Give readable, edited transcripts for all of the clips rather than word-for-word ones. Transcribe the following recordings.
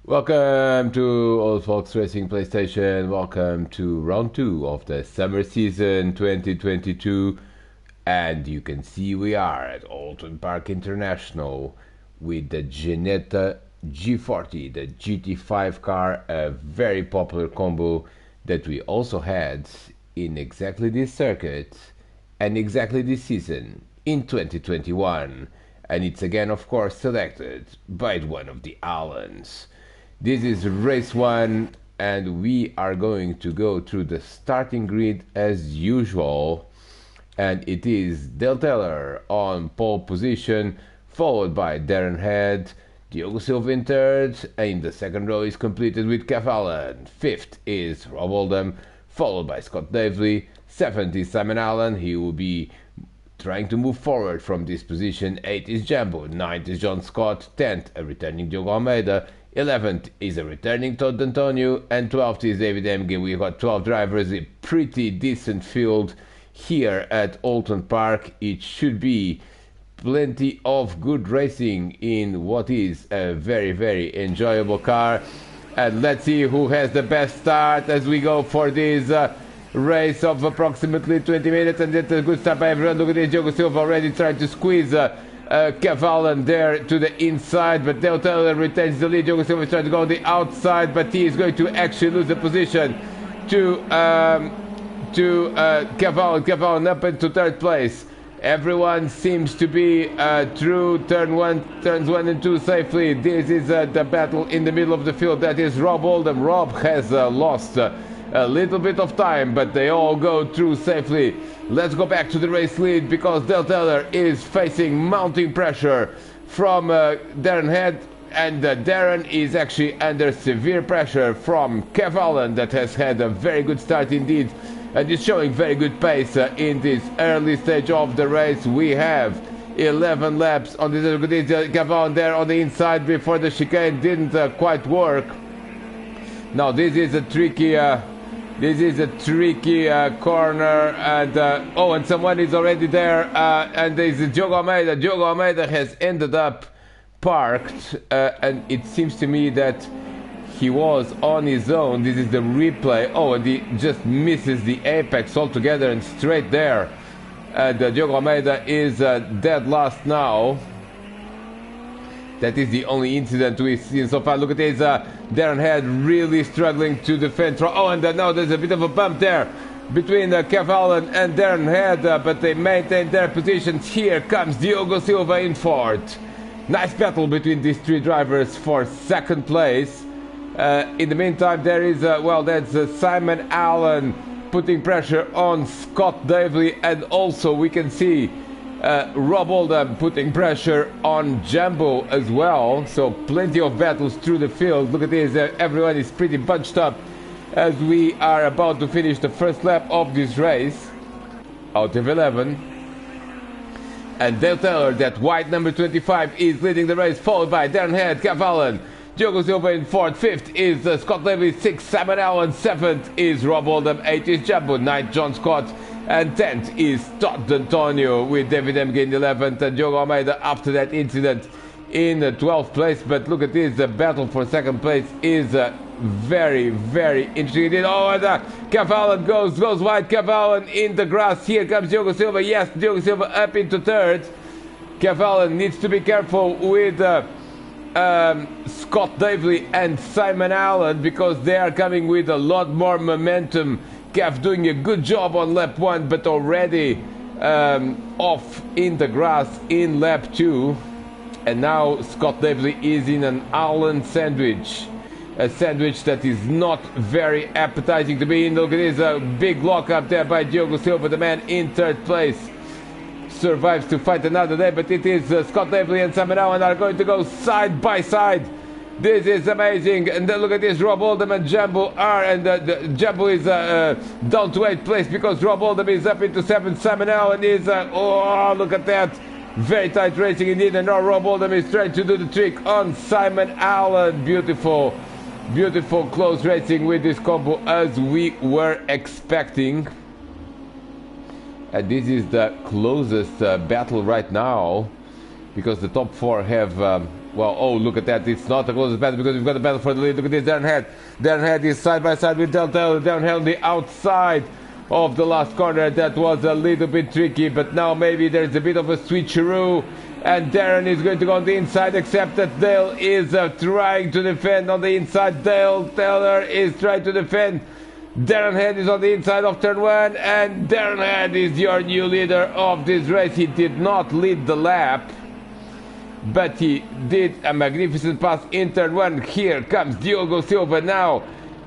Welcome to Old Folks Racing PlayStation. Welcome to round 2 of the summer season 2022. And you can see we are at Oulton Park International with the Ginetta G40, the GT5 car, a very popular combo that we also had in exactly this circuit and exactly this season in 2021. And it's again, of course, selected by one of the Allens. This is race 1 and we are going to go through the starting grid as usual, and it is Dale Taylor on pole position, followed by Darren Head, Diogo Silva in third, and the second row is completed with Kev Allen. Fifth is Rob Oldham, followed by Scott Davely. Seventh is Simon Allen, he will be trying to move forward from this position. 8th is Jambo, 9th is John Scott, 10th a returning Diogo Almeida, 11th is a returning Todd Antonio, and 12th is David Emge. We've got 12 drivers, a pretty decent field here at Oulton Park. It should be plenty of good racing in what is a very, very enjoyable car. And let's see who has the best start as we go for this race of approximately 20 minutes. And that's a good start by everyone. Look at this, Diogo Silva already trying to squeeze Kev Allen there to the inside, but Dale Taylor retains the lead. Diogo Silva is trying to go on the outside, but he is going to actually lose the position to Kev Allen. Kev Allen up into third place. Everyone seems to be through turns 1 and 2 safely. This is the battle in the middle of the field. That is Rob Oldham. Rob has lost a little bit of time, but they all go through safely. Let's go back to the race lead because Dale Taylor is facing mounting pressure from Darren Head, and Darren is actually under severe pressure from Kev Allen that has had a very good start indeed and is showing very good pace in this early stage of the race. We have 11 laps on this. Kev Allen there on the inside before the chicane didn't quite work. Now this is a tricky corner, and and someone is already there, and there's Diogo Almeida. Diogo Almeida has ended up parked, and it seems to me that he was on his own. This is the replay. And he just misses the apex altogether and straight there. Diogo Almeida is dead last now. That is the only incident we've seen so far. Look at this, Darren Head really struggling to defend. And now there's a bit of a bump there between Kev Allen and Darren Head, but they maintain their positions. Here comes Diogo Silva in fourth. Nice battle between these three drivers for second place. In the meantime, there is, that's Simon Allen putting pressure on Scott Davely, and also we can see Rob Oldham putting pressure on Jambo as well. So plenty of battles through the field. Look at this, everyone is pretty bunched up as we are about to finish the first lap of this race out of 11. And Dale Taylor, that white number 25, is leading the race, followed by Darren Head, Kev Allen, Diogo Silva in fourth. Fifth is Scott Davely. Sixth Simon Allen. Seventh is Rob Oldham. Eighth is Jambo. Ninth John Scott. And 10th is Todd Antonio with David Emge in 11th, and Diogo Almeida after that incident in 12th place. But look at this, the battle for second place is very, very interesting. Kev Allen goes wide. Kev Allen in the grass. Here comes Diogo Silva. Yes, Diogo Silva up into third. Kev Allen needs to be careful with Scott Davely and Simon Allen because they are coming with a lot more momentum. Kev doing a good job on lap 1, but already off in the grass in lap 2. And now Scott Davely is in an Allen sandwich. A sandwich that is not very appetizing to be in. Look at this, a big lock up there by Diogo Silva, the man in third place. Survives to fight another day, but it is Scott Davely and Simon Allen are going to go side by side. This is amazing, and then look at this, Rob Oldham and Jambo are, and Jambo is down to 8th place because Rob Oldham is up into 7th. Simon Allen is, look at that, very tight racing indeed, and now Rob Oldham is trying to do the trick on Simon Allen. Beautiful, beautiful close racing with this combo as we were expecting. And this is the closest battle right now. because the top four have, well, oh, look at that. It's not a close battle because we've got a battle for the lead. Look at this, Darren Head. Darren Head is side by side with Del Taylor. Darren Head on the outside of the last corner. That was a little bit tricky, but now maybe there's a bit of a switcheroo. And Darren is going to go on the inside, except that Dale is trying to defend on the inside. Dale Taylor is trying to defend. Darren Head is on the inside of turn one, and Darren Head is your new leader of this race. He did not lead the lap, but he did a magnificent pass in turn one. Here comes Diogo Silva now.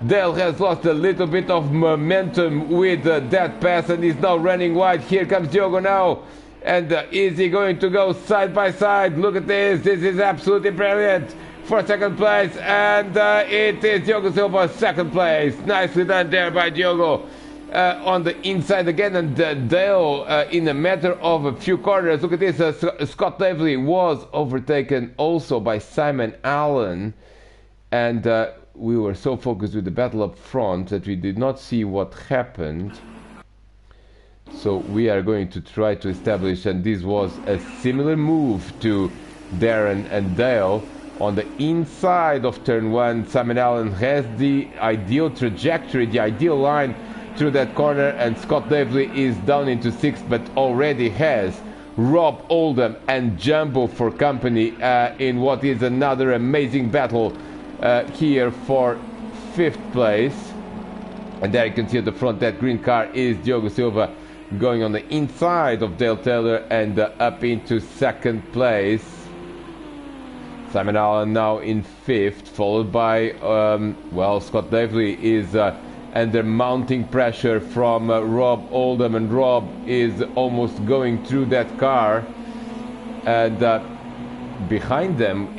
Dale has lost a little bit of momentum with that pass and is now running wide. Here comes Diogo now. And is he going to go side by side? Look at this. This is absolutely brilliant for second place. And it is Diogo Silva, second place. Nicely done there by Diogo. On the inside again. And Dale, in a matter of a few corners. Look at this. Scott Lively was overtaken also by Simon Allen. And we were so focused with the battle up front that we did not see what happened. So we are going to try to establish, and this was a similar move to Darren and Dale. On the inside of turn one, Simon Allen has the ideal trajectory, the ideal line through that corner, and Scott Davley is down into sixth, but already has Rob Oldham and Jumbo for company in what is another amazing battle here for fifth place. And there you can see at the front that green car is Diogo Silva, going on the inside of Dale Taylor and up into second place. Simon Allen now in fifth, followed by, well, Scott Davley is under mounting pressure from Rob Oldham, and Rob is almost going through that car. And behind them,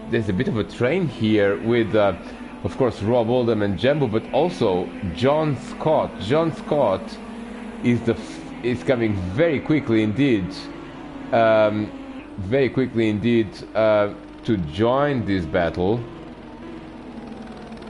there's a bit of a train here with, of course, Rob Oldham and Jumbo, but also John Scott. John Scott is coming very quickly indeed, to join this battle.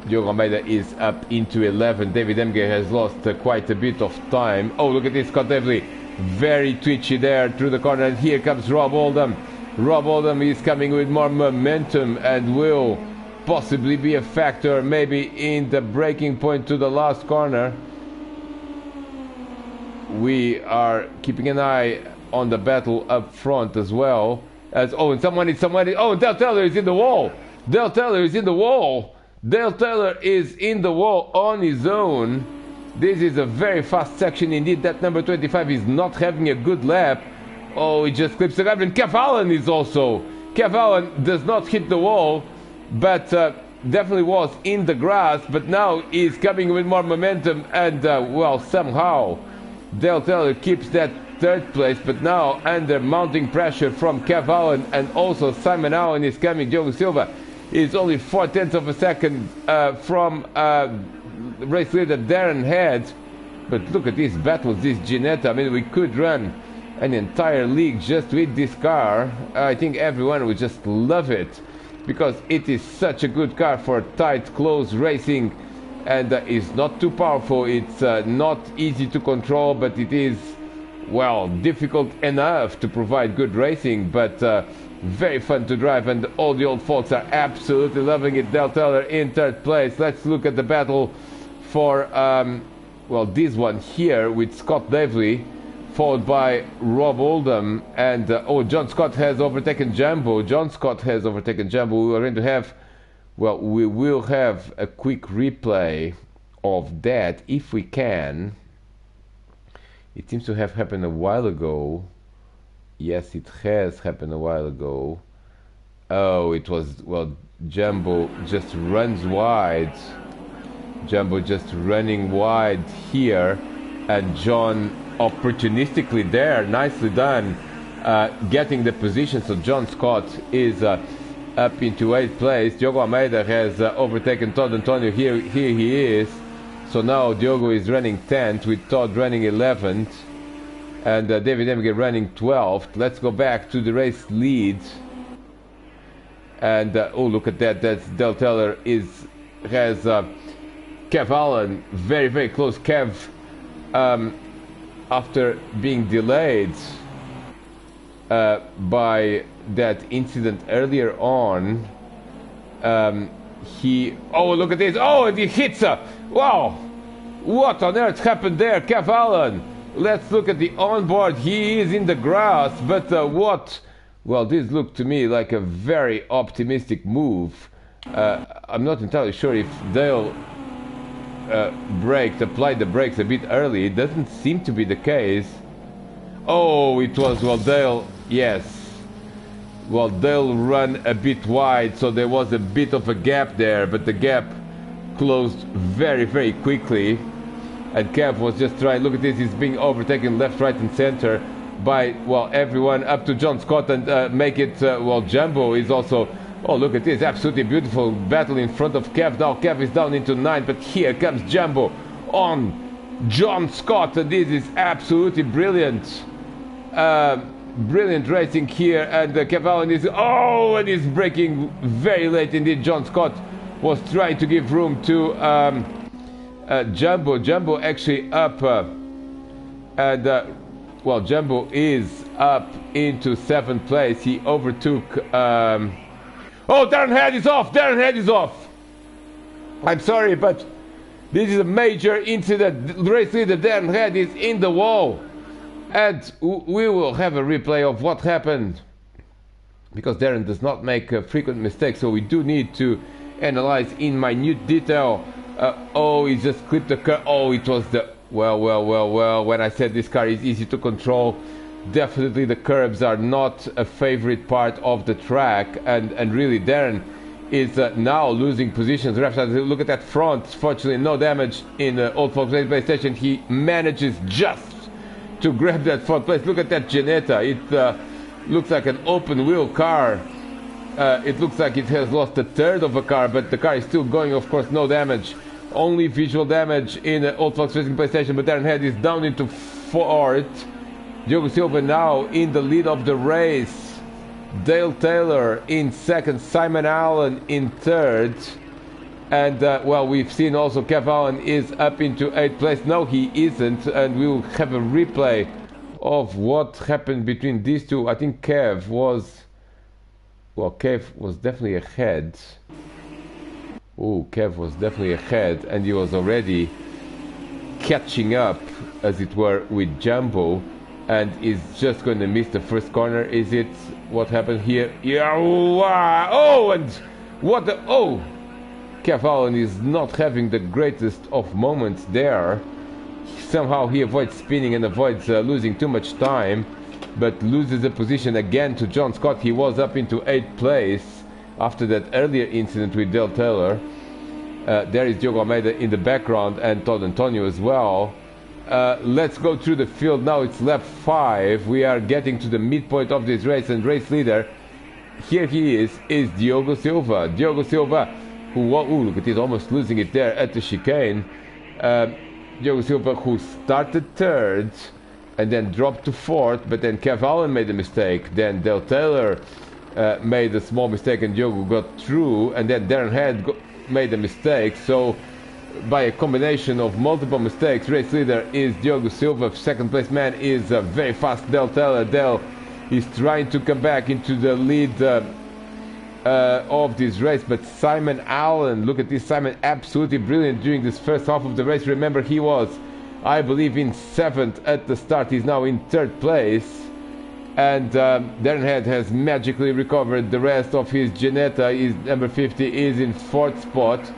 Diogo Almeida is up into 11. David Emge has lost quite a bit of time. Oh, look at this, Scott Devley, very twitchy there through the corner. And here comes Rob Oldham. Rob Oldham is coming with more momentum and will possibly be a factor maybe in the breaking point to the last corner. We are keeping an eye on the battle up front as well. As and somebody. Oh, Dale Taylor is in the wall. Dale Taylor is in the wall. Dale Taylor is in the wall on his own. This is a very fast section indeed. That number 25 is not having a good lap. Oh, he just clips the gap. And Kev Allen is also. Kev Allen does not hit the wall, but definitely was in the grass. But now he's coming with more momentum, and well, somehow Dale Taylor keeps that third place, but now under mounting pressure from Kev Allen, and also Simon Allen is coming. Diogo Silva is only 0.4 of a second from race leader Darren Head. But look at these battles, this Ginetta. I mean, we could run an entire league just with this car. I think everyone would just love it, because it is such a good car for tight, close racing. And it's not too powerful, it's not easy to control, but it is, well, difficult enough to provide good racing, but very fun to drive, and all the old folks are absolutely loving it. Dale Taylor in third place. Let's look at the battle for, well, this one here with Scott Davley, followed by Rob Oldham, and, John Scott has overtaken Jumbo. John Scott has overtaken Jumbo. We are going to have, well, we will have a quick replay of that if we can. It seems to have happened a while ago. Yes, it has happened a while ago. Oh, it was, well, Jumbo just runs wide. Jumbo just running wide here. And John opportunistically there, nicely done, getting the position. So John Scott is up into 8th place. Diogo Almeida has overtaken Todd Antonio. Here he is. So now Diogo is running 10th with Todd running 11th. And David Emge running 12th. Let's go back to the race lead. And oh, look at that. That's Dale Taylor has Kev Allen very, very close. Kev, after being delayed, by that incident earlier on. Oh, look at this. Oh, and he hits her. Wow. What on earth happened there, Kev Allen? Let's look at the onboard. He is in the grass, but what? Well, this looked to me like a very optimistic move. I'm not entirely sure if Dale applied the brakes a bit early. It doesn't seem to be the case. Oh, it was, well, Dale, yes. Well, Dale ran a bit wide, so there was a bit of a gap there, but the gap closed very, very quickly. And Kev was just trying, look at this, he's being overtaken left, right and center by, well, everyone up to John Scott and make it, well, Jumbo is also, oh, look at this, absolutely beautiful battle in front of Kev. Now Kev is down into 9, but here comes Jumbo on John Scott, and this is absolutely brilliant. Brilliant racing here, and Kev Allen is, oh, and he's braking very late indeed. John Scott was trying to give room to Jumbo. Jumbo actually up, and well, Jumbo is up into 7th place. He overtook, oh, Darren Head is off, Darren Head is off. I'm sorry, but this is a major incident. The race leader Darren Head is in the wall. And we will have a replay of what happened, because Darren does not make frequent mistakes, so we do need to analyze in minute detail. Oh, he just clipped the curb. Oh, it was the, well, when I said this car is easy to control, definitely the curbs are not a favorite part of the track, and really Darren is now losing positions. Look at that front. Fortunately, no damage in Old Folks Race Station. He manages just to grab that front place. Look at that Ginetta. It looks like an open wheel car. It looks like it has lost a third of a car, but the car is still going. Of course, no damage, only visual damage in Old Fox Racing PlayStation. But Darren Head is down into 4th. Diogo Silva now in the lead of the race. Dale Taylor in 2nd. Simon Allen in 3rd. And, well, we've seen also Kev Allen is up into 8th place. No, he isn't. And we'll have a replay of what happened between these two. I think Kev was... Well, Kev was definitely ahead. Oh, Kev was definitely ahead. And he was already catching up, as it were, with Jumbo. And is just going to miss the first corner. Is it what happened here? Yeah, oh, and what the... Oh! Kev Allen is not having the greatest of moments there. Somehow he avoids spinning and avoids losing too much time, but loses the position again to John Scott. He was up into 8th place after that earlier incident with Dale Taylor. There is Diogo Almeida in the background and Todd Antonio as well. Let's go through the field now. It's lap 5. We are getting to the midpoint of this race, and race leader, here he is Diogo Silva. Diogo Silva, who, ooh, look at this, almost losing it there at the chicane. Diogo Silva, who started 3rd and then dropped to 4th, but then Kev Allen made a mistake. Then Dale Taylor made a small mistake and Diogo got through, and then Darren Head made a mistake. So by a combination of multiple mistakes, race leader is Diogo Silva. 2nd place man is very fast Dale Taylor. Dale is trying to come back into the lead of this race, but Simon Allen, look at this, Simon absolutely brilliant during this first half of the race. Remember, he was, I believe, in 7th at the start. He's now in 3rd place, and Darren Head has magically recovered the rest of his Ginetta. His number 50 is in 4th spot.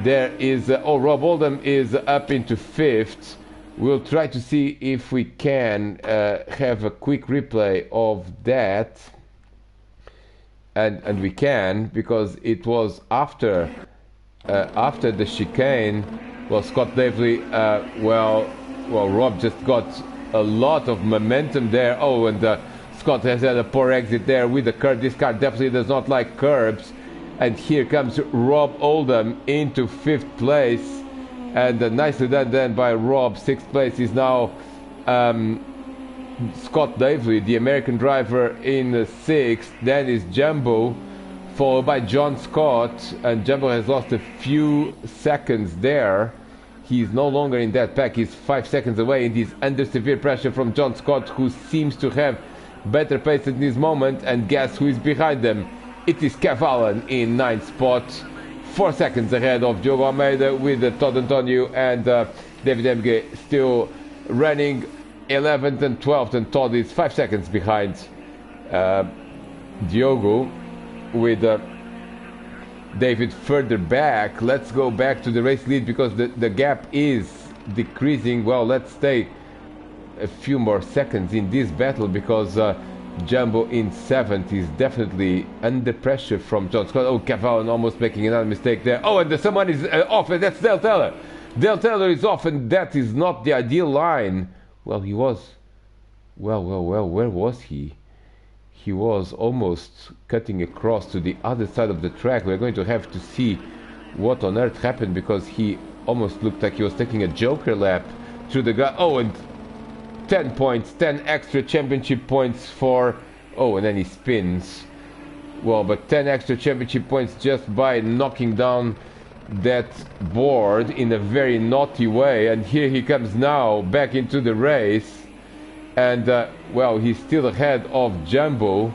There is Rob Oldham is up into 5th. We'll try to see if we can have a quick replay of that. And we can, because it was after the chicane. Well, Scott Davely, well, Rob just got a lot of momentum there. Oh, and Scott has had a poor exit there with the curb. This car definitely does not like curbs. And here comes Rob Oldham into 5th place, and nicely done then by Rob. 6th place is now Scott Davely, the American driver, in 6th. Then is Jumbo, followed by John Scott, and Jumbo has lost a few seconds there. He's no longer in that pack. He's 5 seconds away, and he's under severe pressure from John Scott, who seems to have better pace at this moment, and guess who is behind them? It is Kev Allen in 9th spot, 4 seconds ahead of Diogo Almeida, with Todd Antonio and David Emge still running 11th and 12th, and Todd is 5 seconds behind Diogo, with David further back. Let's go back to the race lead because the gap is decreasing. Well, let's stay a few more seconds in this battle because Jumbo in 7th is definitely under pressure from John Scott. Oh, Kev Allen almost making another mistake there. Oh, and someone is off, and that's Dale Taylor. Dale Taylor is off, and that is not the ideal line. Well, he was... Well, where was he? He was almost cutting across to the other side of the track. We're going to have to see what on earth happened because he almost looked like he was taking a joker lap through the guy. Oh, and 10 points, 10 extra championship points for... Oh, and then he spins. Well, but 10 extra championship points just by knocking down that board in a very naughty way. And here he comes now back into the race. And, well, he's still ahead of Jumbo.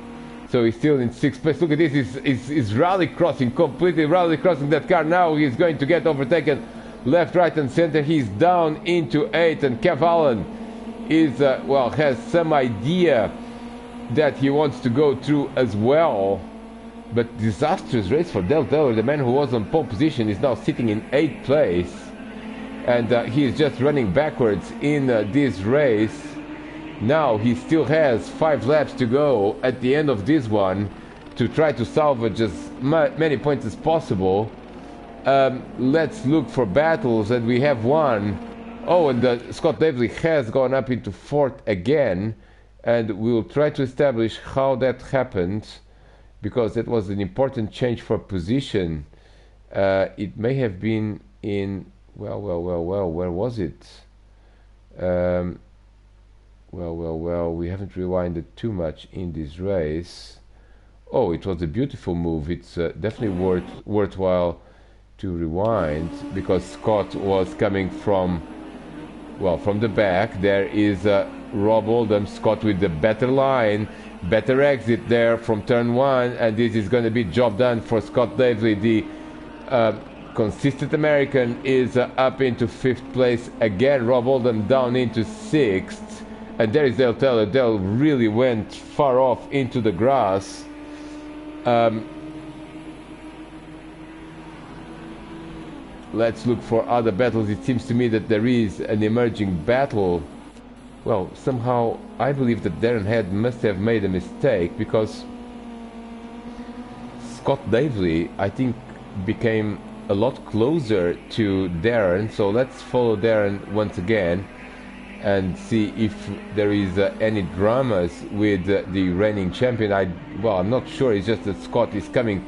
So he's still in 6th place. Look at this, he's rally crossing, completely rally crossing that car. Now he's going to get overtaken left, right, and center. He's down into 8th, and Kev Allen is, well, has some idea that he wants to go through as well. But disastrous race for Dale Taylor. The man who was on pole position is now sitting in 8th place. And he is just running backwards in this race. Now he still has 5 laps to go at the end of this one to try to salvage as many points as possible. Let's look for battles, and we have one. Oh, and Scott Davely has gone up into 4th again, and we'll try to establish how that happened because it was an important change for position. It may have been in... Well, where was it? Well, we haven't rewinded too much in this race. Oh, it was a beautiful move. It's definitely worthwhile to rewind because Scott was coming from, well, from the back. There is Rob Oldham, Scott with the better line, better exit there from turn 1, and this is going to be job done for Scott Davely. The consistent American is up into 5th place again. Rob Oldham down into 6th. And there is Dale Taylor. Dale really went far off into the grass. Let's look for other battles. It seems to me that there is an emerging battle. Well, somehow I believe that Darren Head must have made a mistake because Scott Davely, I think, became a lot closer to Darren. So let's follow Darren once again and see if there is any dramas with the reigning champion. Well, I'm not sure. It's just that Scott is coming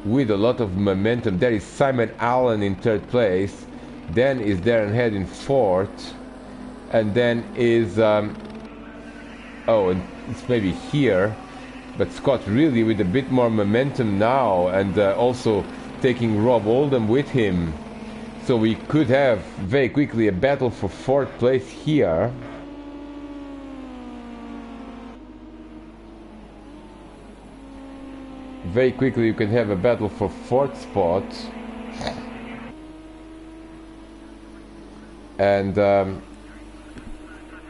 with a lot of momentum. There is Simon Allen in 3rd place. Then is Darren Head in 4th. And then is... oh, and it's maybe here. But Scott really with a bit more momentum now. And also taking Rob Oldham with him. So we could have very quickly a battle for 4th place here. Very quickly you can have a battle for 4th spot. And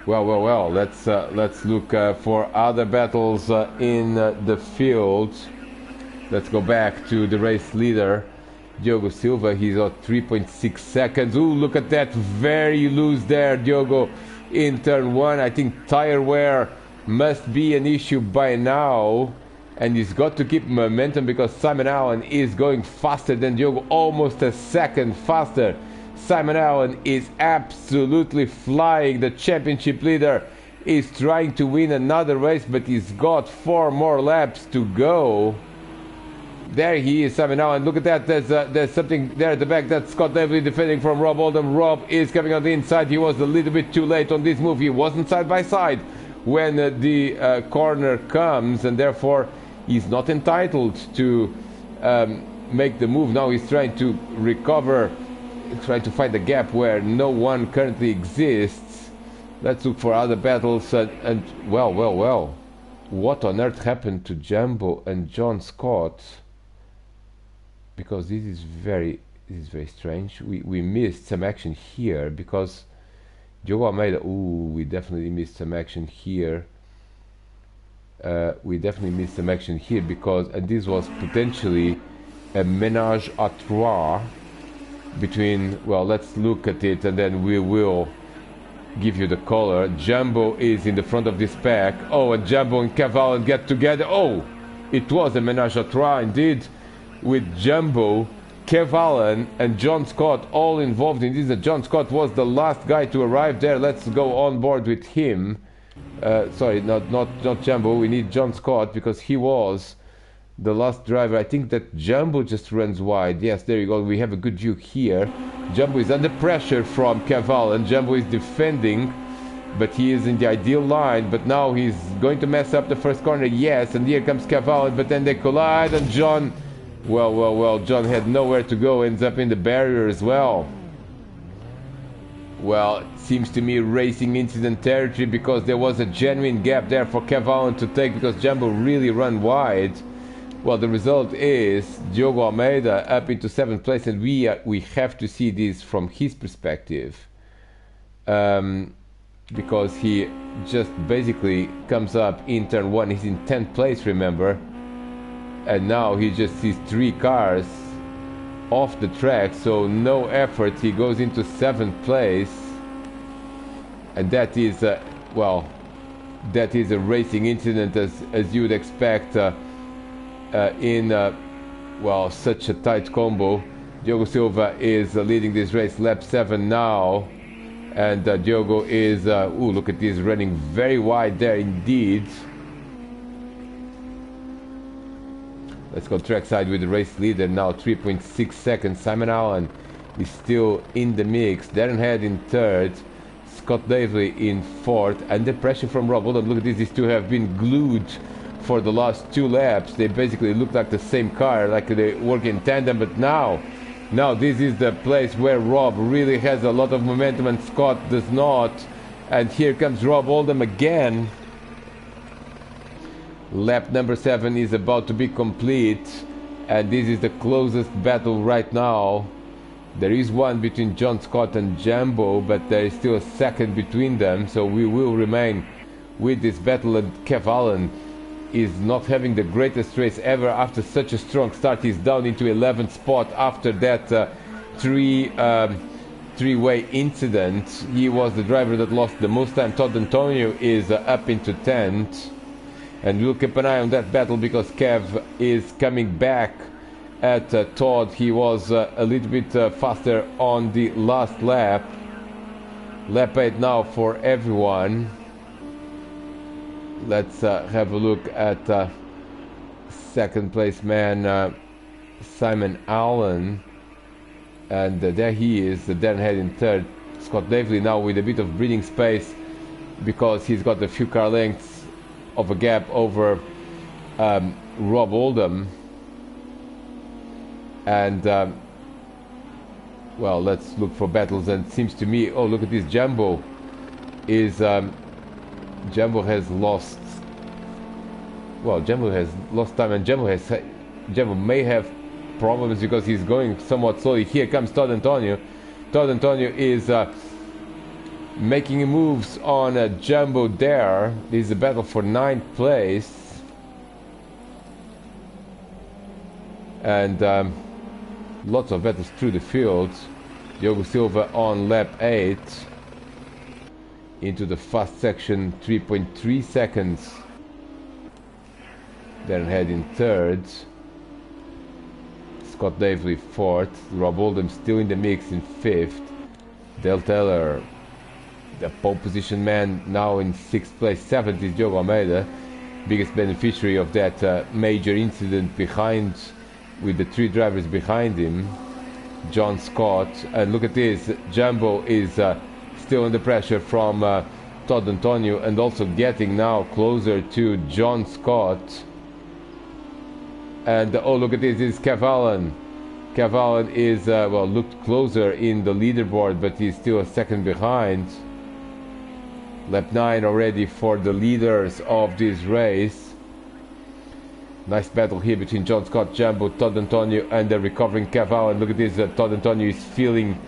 well, let's look for other battles in the field. Let's go back to the race leader, Diogo Silva. He's at 3.6 seconds. Ooh, look at that, very loose there, Diogo, in turn 1. I think tire wear must be an issue by now, and he's got to keep momentum because Simon Allen is going faster than Diogo, almost a second faster. Simon Allen is absolutely flying. The championship leader is trying to win another race, but he's got 4 more laps to go. There he is, Simon Allen. Look at that. There's something there at the back. That's Scott Davely defending from Rob Oldham. Rob is coming on the inside. He was a little bit too late on this move. He wasn't side by side when the corner comes, and therefore he's not entitled to make the move. Now he's trying to recover, trying to find a gap where no one currently exists. Let's look for other battles. And well. what on earth happened to Jumbo and John Scott, because this is very strange. We missed some action here, because Diogo Almeida, we definitely missed some action here. Because and this was potentially a ménage à trois between, well, let's look at it and then we will give you the color. Jumbo is in the front of this pack. And Jumbo and Cavallo get together. It was a ménage à trois indeed, with Jumbo, Cavallo and John Scott all involved in this. John Scott was the last guy to arrive there. Let's go on board with him. Sorry, not Jumbo. We need John Scott because he was the last driver. I think that Jumbo just runs wide. Yes, there you go. We have a good view here. Jumbo is under pressure from Cavallo, and Jumbo is defending, but he is in the ideal line. But now he's going to mess up the first corner. Yes, and here comes Cavallo, but then they collide, and John, well, John had nowhere to go, ends up in the barrier as well. Well, it seems to me racing incident territory, because there was a genuine gap there for Cavallo to take, because Jumbo really ran wide. Well, the result is Diogo Almeida up into 7th place, and we have to see this from his perspective, because he just basically comes up in turn 1. He's in 10th place, remember, and now he just sees 3 cars off the track, so no effort. He goes into 7th place, and that is that is a racing incident as you would expect in such a tight combo. Diogo Silva is leading this race, lap 7 now, and Diogo is look at this, running very wide there indeed. Let's go trackside with the race leader now, 3.6 seconds. Simon Allen is still in the mix. Darren Head in 3rd. Scott Davely in 4th. Under pressure from Rob Oulton. Look at this. These two have been glued for the last 2 laps. They basically look like the same car, like they work in tandem. But now this is the place where Rob really has a lot of momentum and Scott does not. And here comes Rob Oldham again. Lap number 7 is about to be complete, and this is the closest battle right now. There is one between John Scott and Jumbo, but there is still a second between them, so we will remain with this battle. And Cavallo is not having the greatest race ever after such a strong start. He's down into 11th spot after that three-way incident. He was the driver that lost the most time. Todd Antonio is up into 10th. And we'll keep an eye on that battle, because Kev is coming back at Todd. He was a little bit faster on the last lap. Lap 8 now for everyone. Let's have a look at 2nd place man Simon Allen. And there he is, Darren Head in 3rd. Scott Davely now with a bit of breathing space, because he's got a few car lengths of a gap over Rob Oldham. And let's look for battles. And it seems to me, look at this, Jumbo has lost, Jumbo has lost time, and Jumbo may have problems because he's going somewhat slowly. Here comes Todd Antonio. Todd Antonio is making moves on Jumbo there. This is a battle for 9th place. And lots of battles through the field. Diogo Silva on lap 8. Into the fast section, 3.3 seconds. Darren Head in 3rd. Scott Davely 4th. Rob Oldham still in the mix in 5th. Dale Taylor, the pole position man, now in 6th place. 7th is Diogo Almeida, biggest beneficiary of that major incident behind, with the 3 drivers behind him. John Scott, and look at this, Jumbo is still under pressure from Todd Antonio, and also getting now closer to John Scott. And look at this is Cavallo. Cavallo is looked closer in the leaderboard, but he's still a second behind. Lap 9 already for the leaders of this race. Nice battle here between John Scott, Jumbo, Todd Antonio, and the recovering Kev Allen. Look at this, Todd Antonio is feeling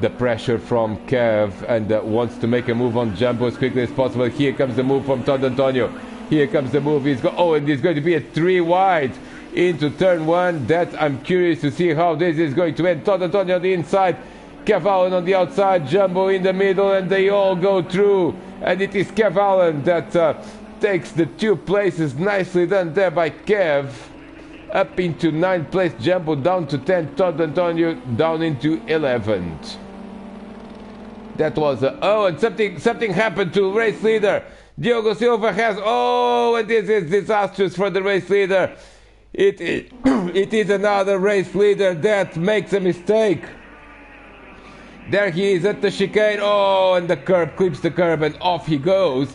the pressure from Kev and wants to make a move on Jumbo as quickly as possible. Here comes the move from Todd Antonio. Here comes the move. And it's going to be a 3 wide into turn 1. That I'm curious to see how this is going to end. Todd Antonio on the inside, Kev Allen on the outside, Jumbo in the middle, and they all go through. And it is Kev Allen that takes the 2 places. Nicely done there by Kev. Up into 9th place, Jumbo down to 10th, Todd Antonio down into 11th. That was and something happened to race leader. Diogo Silva has, and this is disastrous for the race leader. It is another race leader that makes a mistake. There he is at the chicane, and the curb, clips the curb, and off he goes.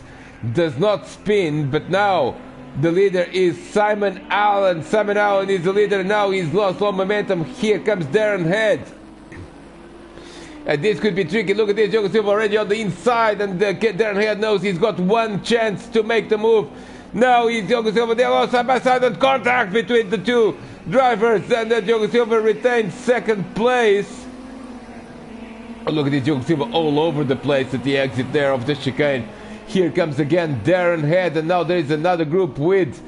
Does not spin, but now the leader is Simon Allen. Simon Allen is the leader now. He's lost all momentum. Here comes Darren Head. And this could be tricky. Look at this, Diogo Silva already on the inside, and Darren Head knows he's got one chance to make the move. Now he's Diogo Silva. They are side by side, and contact between the 2 drivers, and Diogo Silva retains 2nd place. Look at this, Diogo Silva all over the place at the exit there of the chicane. Here comes again Darren Head, and now there is another group with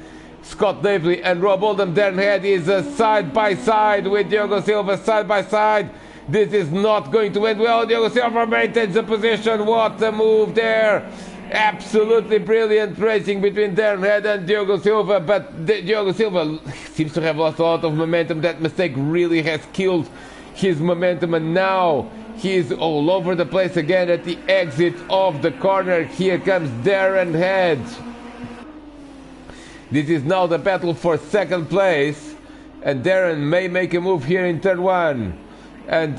Scott Davely and Rob Oldham. Darren Head is side by side with Diogo Silva, side by side. This is not going to end well. Diogo Silva maintains the position. What a move there. Absolutely brilliant racing between Darren Head and Diogo Silva, but Diogo Silva seems to have lost a lot of momentum. That mistake really has killed his momentum, and now he's all over the place again at the exit of the corner. Here comes Darren Head. This is now the battle for 2nd place, and Darren may make a move here in turn 1. And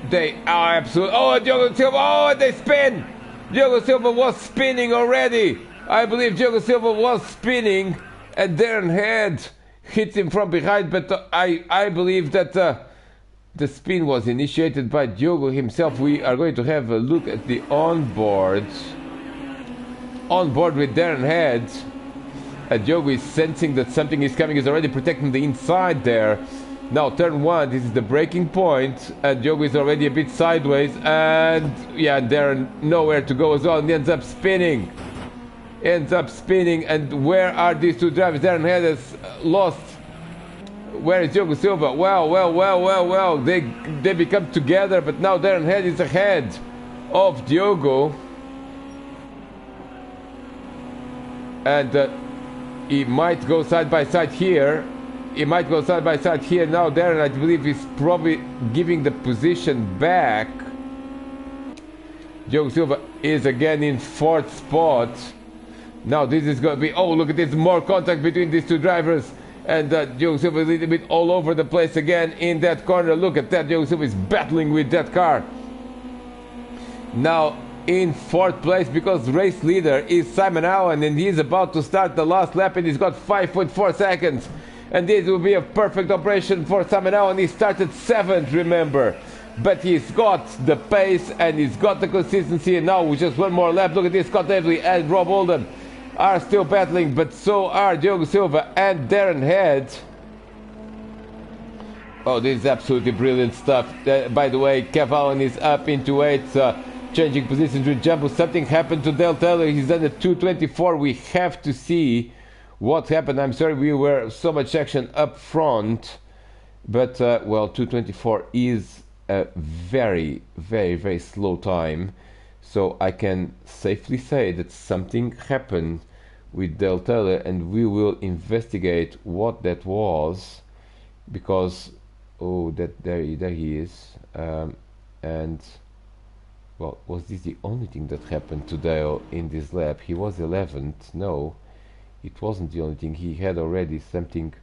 they are absolutely... Diogo Silva, they spin! Diogo Silva was spinning already. I believe Diogo Silva was spinning, and Darren Head hits him from behind, but I believe that the spin was initiated by Diogo himself. We are going to have a look at the onboard with Darren Head. Diogo is sensing that something is coming. He's already protecting the inside there. Now turn 1, this is the breaking point, and Diogo is already a bit sideways, and Darren nowhere to go as well, and ends up spinning, and where are these 2 drivers? Darren Head has lost. Where is Diogo Silva? Well, they become together, but now Darren Head is ahead of Diogo, and he might go side by side here. Now Darren, I believe, is probably giving the position back. Diogo Silva is again in 4th spot. Now this is going to be... look at this, more contact between these 2 drivers. And Diogo Silva is a little bit all over the place again in that corner. Look at that, Diogo Silva is battling with that car. Now in 4th place, because race leader is Simon Allen, and he's about to start the last lap, and he's got 5.4 seconds. And this will be a perfect operation for Simon Allen. He started 7th, remember. But he's got the pace and he's got the consistency. And now with just one more lap, look at this, Scott Davely and Rob Oldham are still battling, but so are Diogo Silva and Darren Head. This is absolutely brilliant stuff. By the way, Kev Allen is up into 8th, changing positions with Jumbo. Something happened to Dale Taylor. He's done a 224. We have to see what happened. I'm sorry we were so much action up front, but 224 is a very, very, very slow time. So I can safely say that something happened with Dale Taylor, and we will investigate what that was, because there he is. And was this the only thing that happened to Dale in this lap? He was 11th. No, it wasn't the only thing. He had already something